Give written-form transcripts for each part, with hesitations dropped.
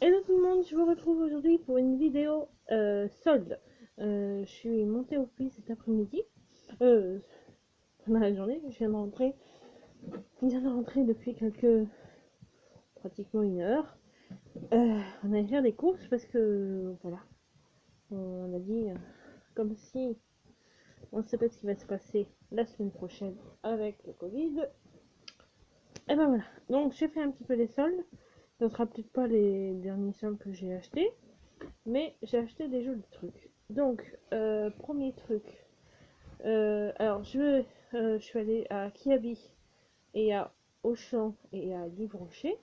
Hello tout le monde, je vous retrouve aujourd'hui pour une vidéo solde. Je suis montée au puits cet après-midi, euh, pendant la journée, je viens de rentrer depuis pratiquement une heure. On allait faire des courses parce que, voilà, on a dit, comme si on ne sait pas ce qui va se passer la semaine prochaine avec le Covid. Et ben voilà, donc j'ai fait un petit peu les soldes, ce ne sera peut-être pas les derniers soldes que j'ai achetés. Mais j'ai acheté des jolis trucs. Donc, premier truc. Alors, je suis allée à Kiabi et à Auchan et à Livre-Rocher.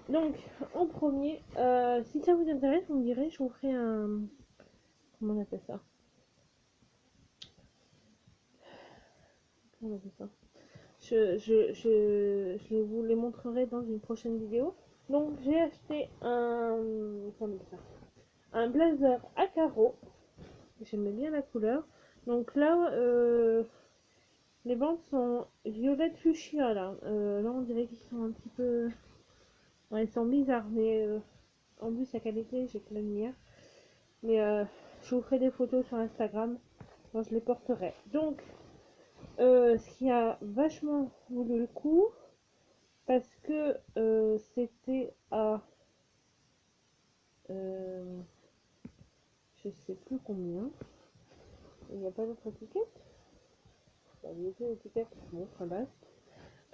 Donc, en premier, si ça vous intéresse, vous me direz, je vous ferai un. Comment on appelle ça? Comment on appelle ça? Je vous les montrerai dans une prochaine vidéo. Donc, j'ai acheté un. Comment on appelle ça? Un blazer à carreaux. J'aimais bien la couleur. Donc là, les bandes sont violettes fuchsia là. Là, on dirait qu'ils sont un petit peu. Ouais, ils sont bizarres, mais en plus, la qualité, j'ai que la lumière. Mais je vous ferai des photos sur Instagram quand je les porterai. Donc, ce qui a vachement voulu le coup, parce que c'était à. euh, je sais plus combien. Il n'y a pas d'autre étiquette. Il y a deux étiquettes. Bon, ça base.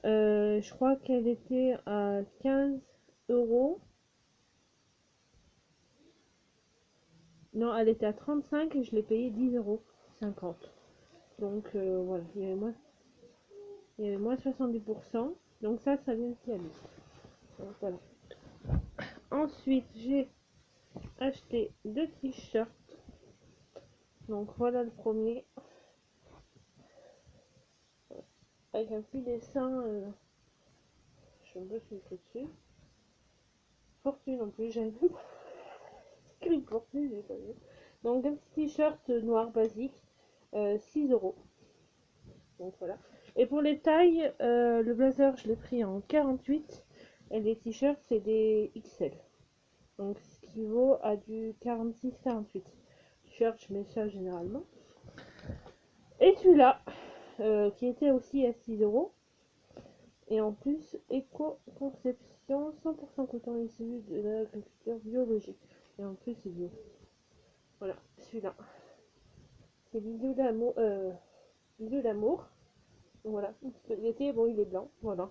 Je crois qu'elle était à 15 euros. Non, elle était à 35 et je l'ai payé 10,50 €. Donc voilà, il y avait moins 70%. Donc ça vient de Kiabi. Donc voilà. Ensuite, j'ai acheté deux t-shirts. Donc voilà le premier. Avec un petit dessin. Je me suis fait dessus. Fortune en plus, j'avais vu. Écrit fortune, j'ai pas vu. Donc un petit t-shirt noir basique. 6 euros. Donc voilà. Et pour les tailles, le blazer, je l'ai pris en 48 et les t-shirts, c'est des XL. Donc ce qui vaut à du 46-48. T-shirt, je mets ça généralement. Et celui-là, qui était aussi à 6 euros. Et en plus, éco-conception 100% coton issu de l'agriculture biologique. Et en plus, c'est bio. Voilà, celui-là. C'est l'idiot d'amour. L'idiot d'amour. Voilà. L'été, bon, il est blanc. Voilà.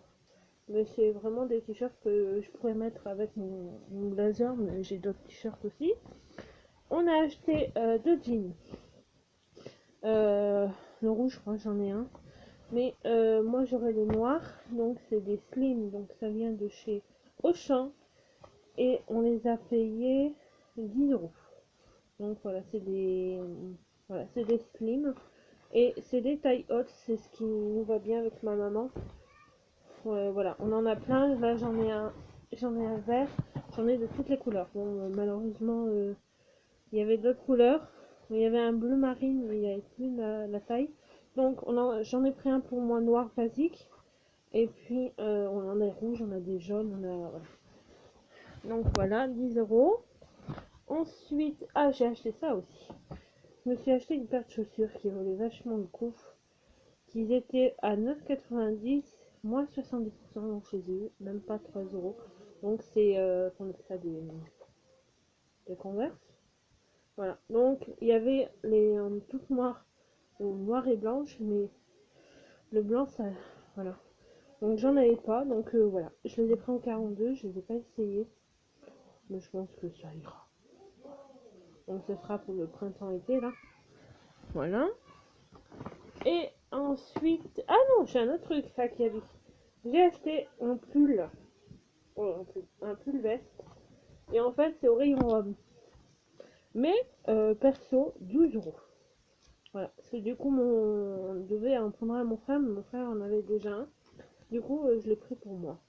Mais c'est vraiment des t-shirts que je pourrais mettre avec mon blazer, mais j'ai d'autres t-shirts aussi. On a acheté deux jeans. Le rouge, je crois que j'en ai un. Mais moi j'aurais le noir, donc c'est des slim, donc ça vient de chez Auchan. Et on les a payés 10 euros. Donc voilà, c'est des slim. Et c'est des tailles hautes, c'est ce qui nous va bien avec ma maman. Voilà, on en a plein. Là, j'en ai un vert. J'en ai de toutes les couleurs. Bon, malheureusement, il y avait d'autres couleurs. Il y avait un bleu marine, mais il n'y avait plus la taille. Donc, j'en ai pris un pour moi noir basique. Et puis, on en a rouge, on a des jaunes, voilà. Donc voilà, 10 euros. Ensuite, j'ai acheté ça aussi. Je me suis acheté une paire de chaussures qui valait vachement le coup. Qu'ils étaient à 9,90, moins 70%, donc chez eux, même pas 3 euros. Donc c'est ça, des Converse. Voilà. Donc il y avait les toutes noires ou noires et blanches, mais le blanc ça. Voilà. Donc j'en avais pas, donc voilà. Je les ai pris en 42, je les ai pas essayés, mais je pense que ça ira. Donc ce sera pour le printemps-été là. Voilà. Et ensuite. Ah non, j'ai un autre truc, ça qui a vu. J'ai acheté un pull. Oh, un pull veste. Et en fait, c'est au rayon homme. Mais perso, 12 euros. Voilà. Parce que du coup, on devait en prendre un à mon frère, mais mon frère en avait déjà un. Du coup, je l'ai pris pour moi.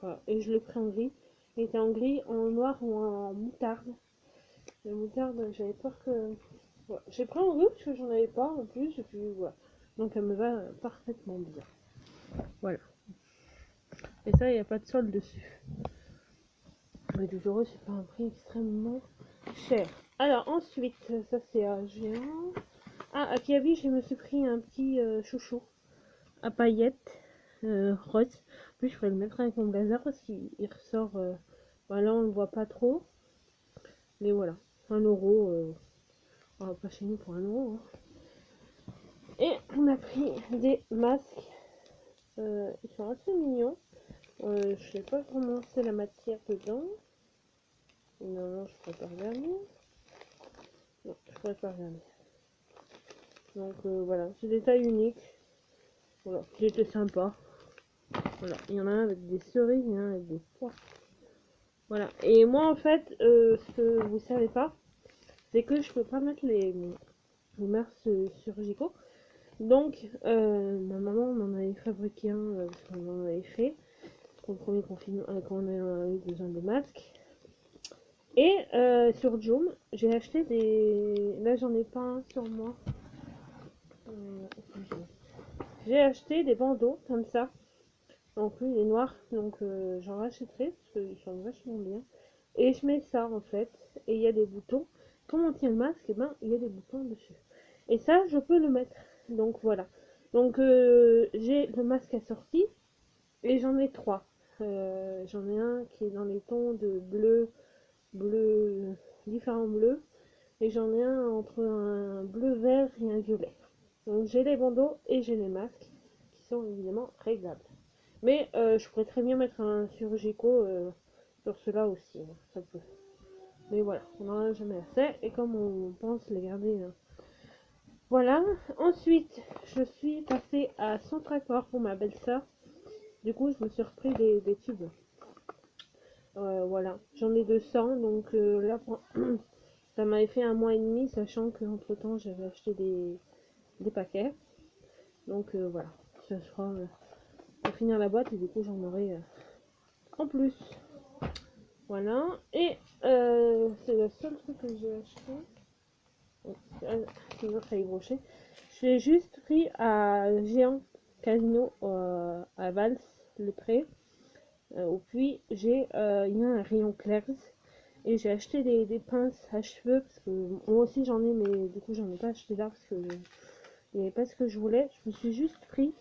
Voilà. Et je l'ai pris en gris. Il était en gris, en noir ou en moutarde. La moutarde, j'avais peur que. Voilà. J'ai pris en gris parce que j'en avais pas en plus. Et puis voilà. Donc elle me va parfaitement bien. Voilà. Et ça, il n'y a pas de solde dessus. Mais 12 €, c'est pas un prix extrêmement cher. Alors ensuite, ça c'est un géant. Ah, à Kiabi, je me suis pris un petit chouchou à paillettes rose. En plus, je pourrais le mettre avec mon blazer parce qu'il ressort. Là, on le voit pas trop. Mais voilà, 1 €. Pas chez nous pour 1 €. Hein. Et on a pris des masques. Ils sont assez mignons. Je sais pas comment c'est la matière dedans. Non, je pourrais pas regarder. Non, je pourrais pas regarder. Donc voilà, c'est des tailles uniques. Voilà, qui étaient sympas. Voilà, il y en a un avec des cerises et un avec des pois. Voilà, et moi en fait, ce que vous savez pas, c'est que je peux pas mettre les masques chirurgicaux. Donc, ma maman m'en avait fabriqué un, parce qu'on en avait fait pour le premier confinement, quand on a eu besoin de masques. Et sur Joom, j'ai acheté des. Là, j'en ai pas un sur moi. J'ai acheté des bandeaux comme ça. Donc, lui, il est noir, donc j'en rachèterai parce qu'ils sont vachement bien. Et je mets ça en fait, et il y a des boutons. Comme on tient le masque, et ben, il y a des boutons dessus. Et ça, je peux le mettre. Donc voilà. Donc j'ai le masque assorti et j'en ai 3. J'en ai un qui est dans les tons de bleu, différents bleus. Et j'en ai un entre un bleu vert et un violet. Donc j'ai les bandeaux et j'ai les masques qui sont évidemment réglables. Mais je pourrais très bien mettre un chirurgico sur cela aussi. Hein, ça peut. Mais voilà, on n'en a jamais assez. Et comme on pense les garder. Voilà. Ensuite, je suis passée à Centracor pour ma belle-sœur. Du coup, je me suis repris des tubes. Voilà. J'en ai 200. Donc là, ça m'avait fait 1 mois et demi, sachant qu'entre temps, j'avais acheté des paquets. Donc voilà. Ça sera pour finir la boîte. Et du coup, j'en aurai en plus. Voilà. Et c'est le seul truc que j'ai acheté. Sinon, ça y brocher. Je l'ai juste pris à Géant Casino à Vals, le Pré. Au Puy, il y a un rayon Clairs. Et j'ai acheté des pinces à cheveux. Parce que moi aussi j'en ai, mais du coup, j'en ai pas acheté là. Parce que il n'y avait pas ce que je voulais. Je me suis juste pris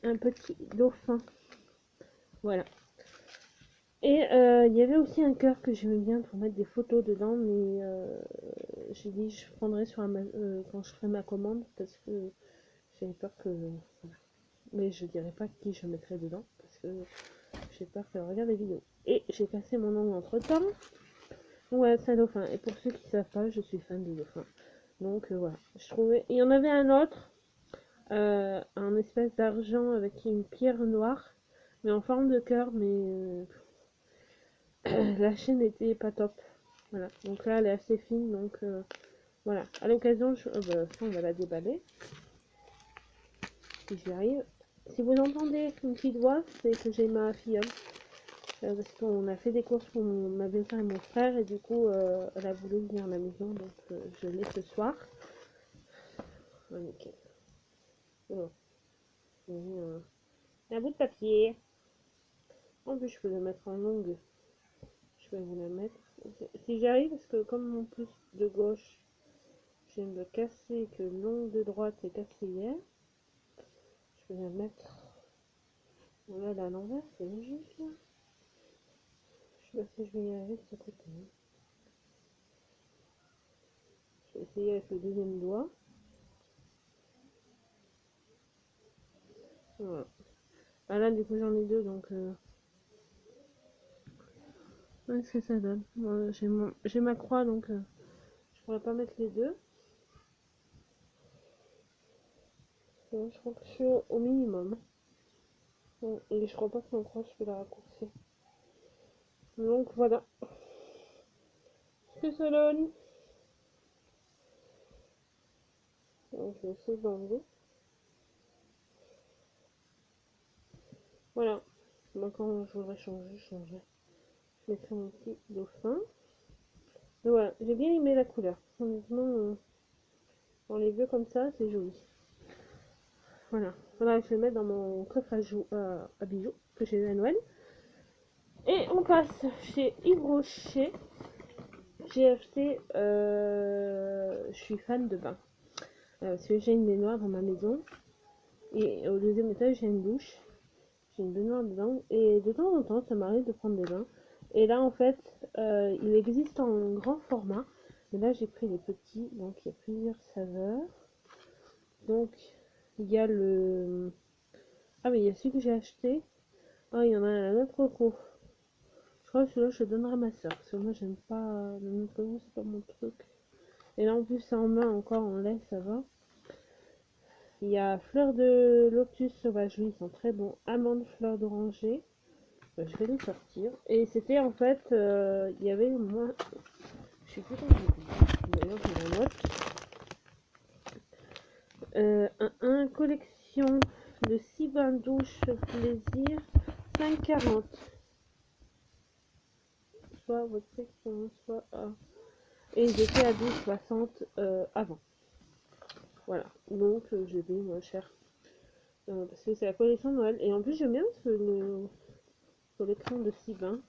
un petit dauphin. Voilà. Et il y avait aussi un cœur que j'aimais bien pour mettre des photos dedans, mais j'ai dit je prendrai sur quand je ferai ma commande parce que j'avais peur que. Voilà. Mais je dirais pas qui je mettrai dedans parce que j'ai peur qu'elle regarde les vidéos. Et j'ai cassé mon ongle entre temps. Ouais, c'est un dauphin. Et pour ceux qui savent pas, je suis fan des dauphins. Donc voilà. Je trouvais. Il y en avait un autre, un espèce d'argent avec une pierre noire, mais en forme de cœur, mais. La chaîne était pas top. Voilà, donc là elle est assez fine, donc voilà. À l'occasion, on va la déballer. Si j'y arrive. Si vous entendez une petite voix, c'est que j'ai ma filleule. Parce qu'on a fait des courses pour ma belle-sœur et mon frère, et du coup, elle a voulu venir à la maison, donc je l'ai ce soir. Ah, nickel. Oh. J'ai mis un bout de papier. En plus, je peux le mettre en longue. Je vais vous la mettre. Si j'y arrive, parce que comme mon pouce de gauche, je viens de casser, que l'ongle de droite est cassé hier, je vais la mettre. Voilà, là à l'envers, c'est logique. Là. Je sais pas si je vais y arriver de ce côté. Je vais essayer avec le deuxième doigt. Voilà. Ah là, du coup, j'en ai deux, donc. Qu'est-ce que ça donne? Bon, j'ai ma croix, donc je pourrais pas mettre les deux. Bon, je crois que je suis au minimum. Bon, et je crois pas que ma croix, je peux la raccourcir. Donc voilà. Ce que ça donne. Donc, je vais essayer d'enlever. Voilà. Moi, quand je voudrais changer, je changerai. Je mettrai mon petit dauphin. Donc voilà, j'ai bien aimé la couleur. Honnêtement, dans les bleus comme ça, c'est joli. Voilà. Voilà, je vais le mettre dans mon coffre à bijoux que j'ai eu à Noël. Et on passe chez Yves Rocher. J'ai acheté, je suis fan de bain. Parce que j'ai une baignoire dans ma maison. Et au deuxième étage, j'ai une douche. J'ai une baignoire dedans. Et de temps en temps, ça m'arrive de prendre des bains. Et là, en fait, il existe en grand format. Mais là, j'ai pris les petits. Donc, il y a plusieurs saveurs. Donc, il y a le... Ah, mais il y a celui que j'ai acheté. Ah, il y en a un autre coco. Je crois que celui-là, je le donnerai à ma soeur. Parce que moi, j'aime pas... Le autre coco, c'est pas mon truc. Et là, en plus, c'est en main encore, en lait, ça va. Il y a fleurs de lotus sauvage, lui, ils sont très bons. Amandes, fleurs d'oranger. Je vais les sortir. Et c'était en fait, il y avait moins. Je sais plus comment je d'ailleurs, je la note. Un collection de 6 bains douche plaisir, 5,40. Soit votre section, soit A. Et ils étaient à 12,60 avant. Voilà. Donc, je vais moins cher. Parce que c'est la collection de Noël. Et en plus, j'aime bien le collection de 6 bains.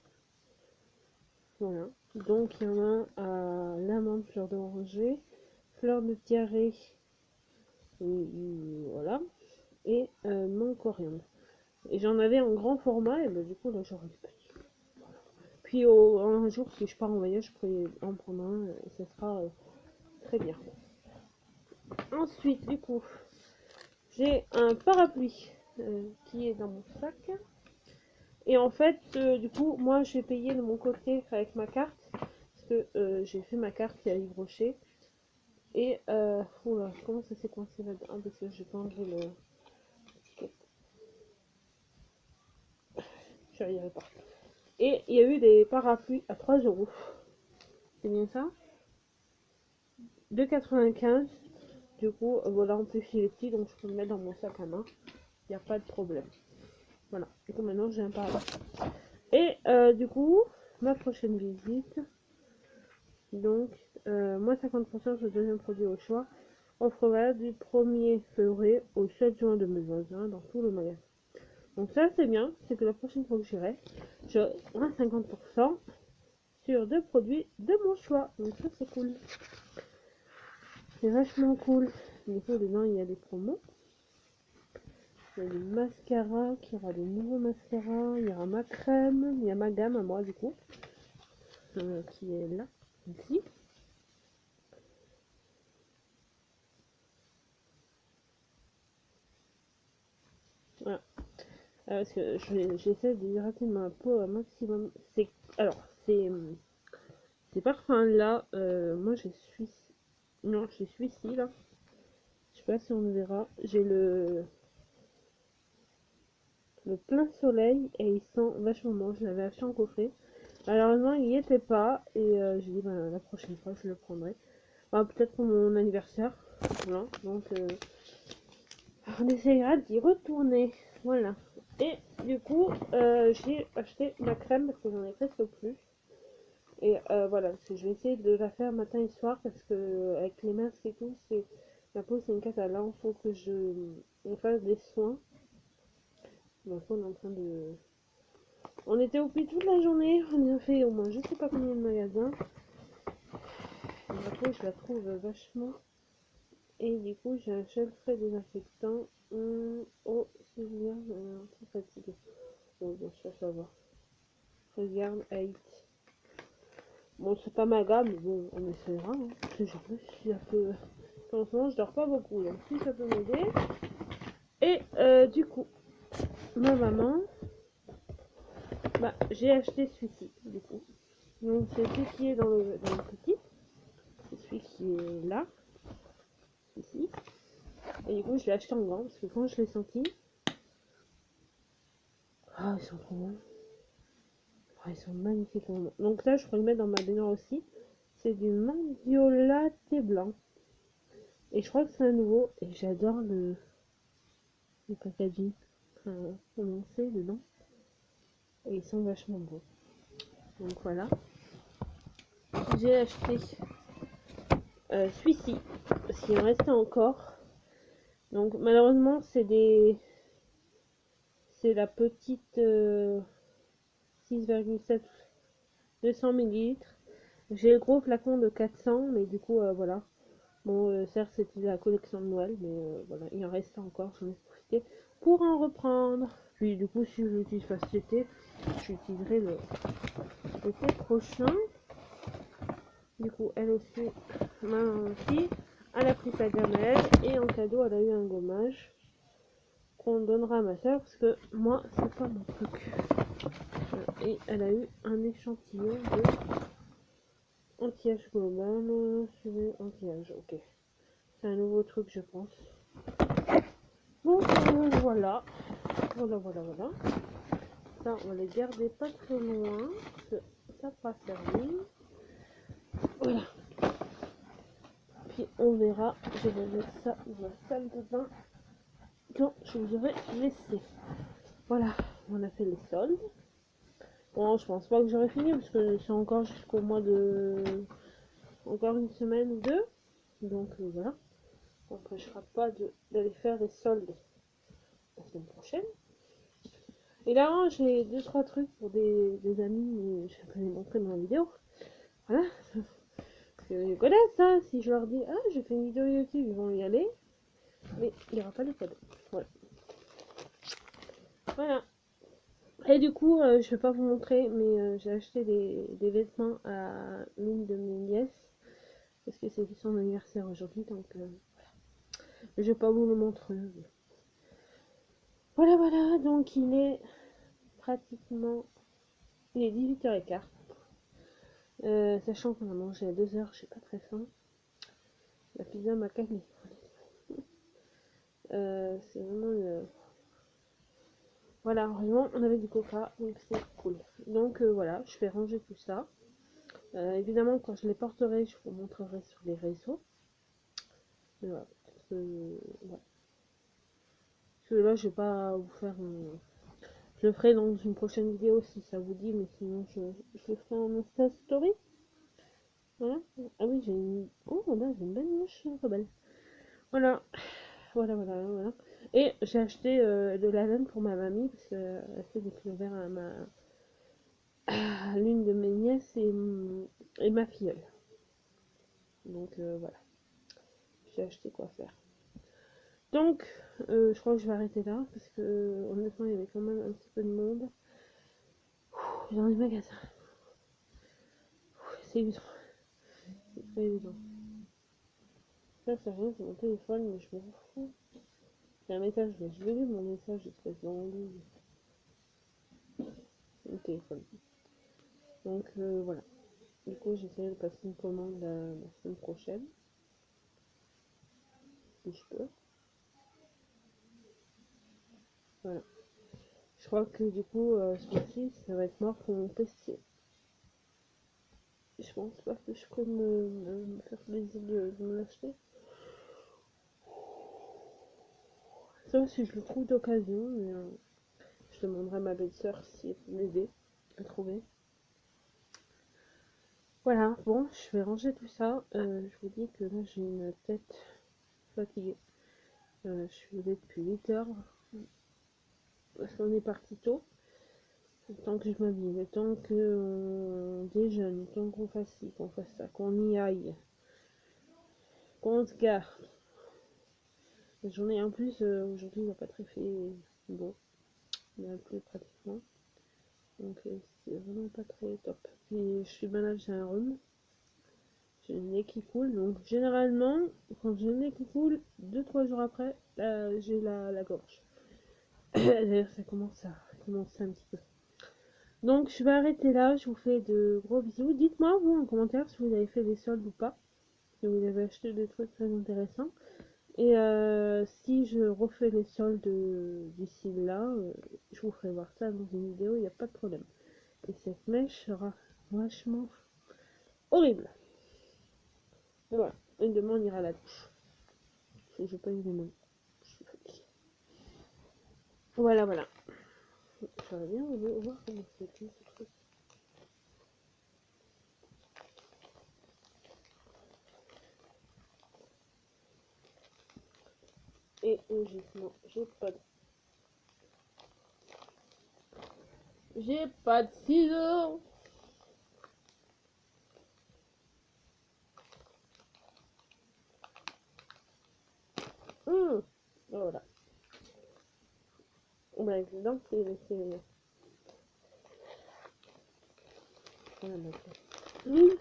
Voilà. Donc, il y en a à l'amande, fleur d'oranger, fleur de diarrhée, et voilà. Et menthe coriandre. Et j'en avais en grand format, et bah, du coup, là, j'aurai le petit. Puis, un jour, si je pars en voyage, je pourrais en prendre un, et ça sera très bien. Ensuite, du coup, j'ai un parapluie qui est dans mon sac. Et en fait, du coup, moi, j'ai payé de mon côté avec ma carte. Parce que j'ai fait ma carte qui a Yves Rocher. Et, oula, comment ça s'est coincé là-dedans? Ah, parce que j'ai pas enlevé le... Je n'y arrive pas. Et il y a eu des parapluies à 3 €. C'est bien ça? 2,95. Du coup, voilà, en plus il est petit, donc je peux le mettre dans mon sac à main. Il n'y a pas de problème. Voilà. Du coup, maintenant j'ai un parapluie. Et du coup, ma prochaine visite. Donc, moins 50% sur le deuxième produit au choix. Offre valable du 1er février au 7 juin 2021 dans tout le magasin. Donc ça c'est bien, c'est que la prochaine fois que j'irai, j'aurai moins 50% sur 2 produits de mon choix. Donc ça c'est cool. C'est vachement cool. Du coup dedans il y a des promos. Il y a des mascaras, il y aura des nouveaux mascaras, il y aura ma crème, il y a ma gamme à moi du coup. Qui est là, ici. Voilà. Parce que j'essaie d'hydrater ma peau un maximum. Alors, ces parfums là, moi j'ai celui-ci. Non, j'ai celui-ci là. Je sais pas si on le verra. J'ai le plein soleil et il sent vachement bon. Je l'avais acheté en coffret. Malheureusement, il n'y était pas. Et j'ai dit, bah, la prochaine fois, je le prendrai. Enfin, peut-être pour mon anniversaire. Voilà. Donc, on essayera d'y retourner. Voilà. Et du coup, j'ai acheté ma crème parce que j'en ai presque plus. Et voilà, je vais essayer de la faire matin et soir parce que avec les masques et tout, ma peau c'est une cata. Là, il faut que on fasse des soins. Donc on est en train de... On était au puits toute la journée, on a fait au moins je sais pas combien de magasins. La peau, je la trouve vachement. Et du coup, j'ai un gel frais désinfectant. Oh, c'est bien, très fatigué. Bon, bien sûr, ça va. Regarde, 8. Bon, c'est pas ma gamme, mais bon, on essaiera. Hein. Si jamais, si un peu... En ce moment, je dors pas beaucoup, donc si ça peut m'aider. Et du coup, ma maman, bah, j'ai acheté celui-ci, du coup. Donc, c'est celui qui est dans le petit. C'est celui qui est là, ici. Et du coup, je l'ai acheté en grand parce que quand je l'ai senti, ah, ils sont trop bons. Ah, ils sont magnifiques. Donc, là, je pourrais le mettre dans ma baignoire aussi. C'est du menthe violet blanc. Et je crois que c'est un nouveau. Et j'adore le packaging. Enfin, comment c'est dedans. Et ils sont vachement beaux. Donc voilà. J'ai acheté celui-ci. Parce qu'il en restait encore. Donc malheureusement, c'est la petite 6,7 200 ml. J'ai le gros flacon de 400, mais du coup, voilà. Bon, certes, c'était la collection de Noël, mais voilà, il en reste encore, j'en ai profité pour en reprendre. Puis du coup, si je l'utilise pas cet été, j'utiliserai l'été prochain. Du coup, elle aussi, maman aussi, elle a pris sa gamelle, et en cadeau, elle a eu un gommage qu'on donnera à ma soeur, parce que moi, c'est pas mon truc. Et elle a eu un échantillon de anti-âge global, suivi anti-âge, ok. C'est un nouveau truc, je pense. Bon, voilà. Voilà. Ça, on va les garder pas trop loin, parce que ça pas servi. Voilà. Puis on verra, je vais mettre ça dans la salle de bain quand je vous aurai laissé. Voilà, on a fait les soldes. Bon, je pense pas que j'aurai fini, parce que c'est encore jusqu'au mois de... Encore une semaine ou deux. Donc voilà. On n'empêchera pas d'aller faire des soldes la semaine prochaine. Et là, j'ai 2-3 trucs pour des amis, mais je vais pas les montrer dans la vidéo. Voilà. Parce qu'ils connaissent ça. Si je leur dis, ah, j'ai fait une vidéo YouTube, ils vont y aller. Mais il n'y aura pas de code. Voilà. Voilà. Et du coup, je vais pas vous montrer, mais j'ai acheté des vêtements à l'une de mes nièces. Parce que c'est son anniversaire aujourd'hui, donc voilà. Je vais pas vous le montrer. Voilà, donc il est pratiquement... Il est 18h15. Sachant qu'on a mangé à 2h, j'ai pas très faim. La pizza m'a calmé. C'est vraiment le... Voilà, heureusement, on avait du coca, donc c'est cool. Donc voilà, je vais ranger tout ça. Évidemment, quand je les porterai, je vous montrerai sur les réseaux. Mais voilà, voilà. Parce que là, je vais pas vous faire... Je le ferai dans une prochaine vidéo si ça vous dit, mais sinon, je le ferai en Insta Story. Voilà. Ah oui, j'ai une... Oh, là, j'ai une belle mouche rebelle. Voilà. Voilà. Et j'ai acheté de la laine pour ma mamie, parce qu'elle fait des pullovers à l'une de mes nièces et ma filleule. Donc voilà. J'ai acheté quoi faire. Donc, je crois que je vais arrêter là, parce que honnêtement, il y avait quand même un petit peu de monde dans les magasins. C'est évident. C'est très évident. Ça, c'est rien, c'est mon téléphone, mais je m'en fous. C'est un message, mais je vais lire mon message, espèce d'andouille. C'est mon téléphone. Donc voilà. Du coup, j'essaie de passer une commande la semaine prochaine. Si je peux. Voilà. Je crois que du coup, ce mois-ci, ça va être mort pour mon PC. Je pense pas que je peux me faire plaisir de me l'acheter. Sauf si je le trouve d'occasion, mais je demanderai à ma belle-sœur si elle peut m'aider à trouver. Voilà, bon, je vais ranger tout ça. Je vous dis que là, j'ai une tête fatiguée. Je suis levée depuis 8 heures. Parce qu'on est parti tôt. Le temps que je m'habille, le temps qu'on déjeune, le temps qu'on fasse ci, qu'on fasse ça, qu'on y aille, qu'on se gare. La journée en plus, aujourd'hui, il n'a pas très fait beau. Il a plu pratiquement. Donc, c'est vraiment pas très top. Puis, je suis malade, j'ai un rhume. J'ai le nez qui coule. Donc, généralement, quand j'ai le nez qui coule, 2-3 jours après, j'ai la gorge. D'ailleurs, ça commence un petit peu. Donc, je vais arrêter là. Je vous fais de gros bisous. Dites-moi, vous, en commentaire, si vous avez fait des soldes ou pas. Si vous avez acheté des trucs très intéressants. Et si je refais les soldes d'ici là, je vous ferai voir ça dans une vidéo, il n'y a pas de problème. Et cette mèche sera vachement horrible. Et voilà. Et demain, on ira à la douche. Je vais pas y aller demain. Je suis fatiguée. Voilà. J'aurais bien voulu voir comment c'était ce truc. Et logiquement, j'ai pas de... J'ai pas de ciseaux. Voilà. Bah, avec les dents, c'est... Voilà, maintenant. Oui.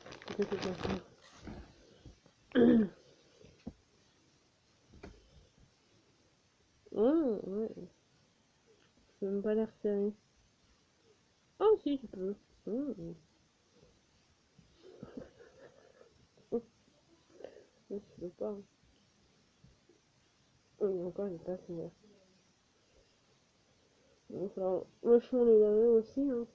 Ouais. Je peux même pas les resserrer. Oh, si, tu peux. Je peux pas. Encore, j'ai pas assez ouvert. Donc, alors, vachement les laver aussi, hein.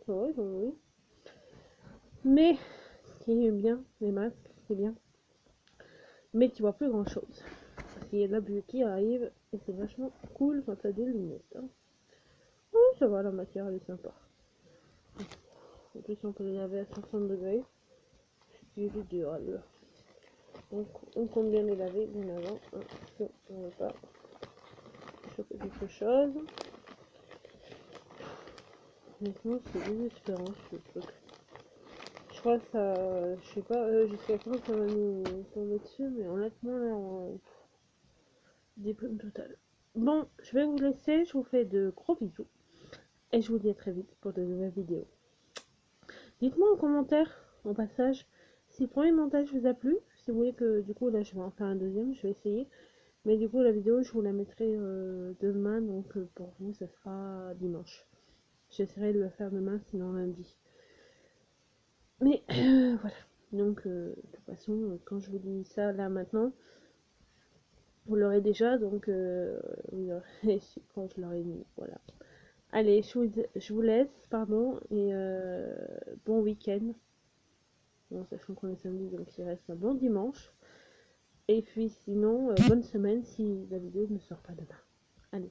C'est vrai, oui. Mais, ce qui est bien, les masques, c'est bien. Mais tu vois plus grand chose. Parce qu'il y a de la buée qui arrive, et c'est vachement cool quand t'as des lunettes. Hein. Oui, ça va, la matière, elle est sympa. En plus, on peut les laver à 60 degrés. Ce qui est idéal. Donc, on compte bien les laver bien avant. Hein, parce qu'on ne va pas choper quelque chose. Honnêtement, c'est désespérant ce truc. Je crois que ça. Je sais pas jusqu'à quand ça va nous tomber dessus, mais honnêtement, là, on déprime totale. Bon, je vais vous laisser. Je vous fais de gros bisous. Et je vous dis à très vite pour de nouvelles vidéos. Dites-moi en commentaire, en passage, si le premier montage vous a plu. Si vous voulez que, du coup, là, je vais en faire un deuxième. Je vais essayer. Mais du coup, la vidéo, je vous la mettrai demain. Donc, pour vous, ça sera dimanche. J'essaierai de le faire demain, sinon lundi. Mais voilà. Donc, de toute façon, quand je vous dis ça là maintenant, vous l'aurez déjà. Donc, vous l'aurez su quand je l'aurai mis. Voilà. Allez, je vous laisse, pardon. Et bon week-end. Bon, sachant qu'on est samedi, donc il reste un bon dimanche. Et puis sinon, bonne semaine si la vidéo ne sort pas demain. Allez.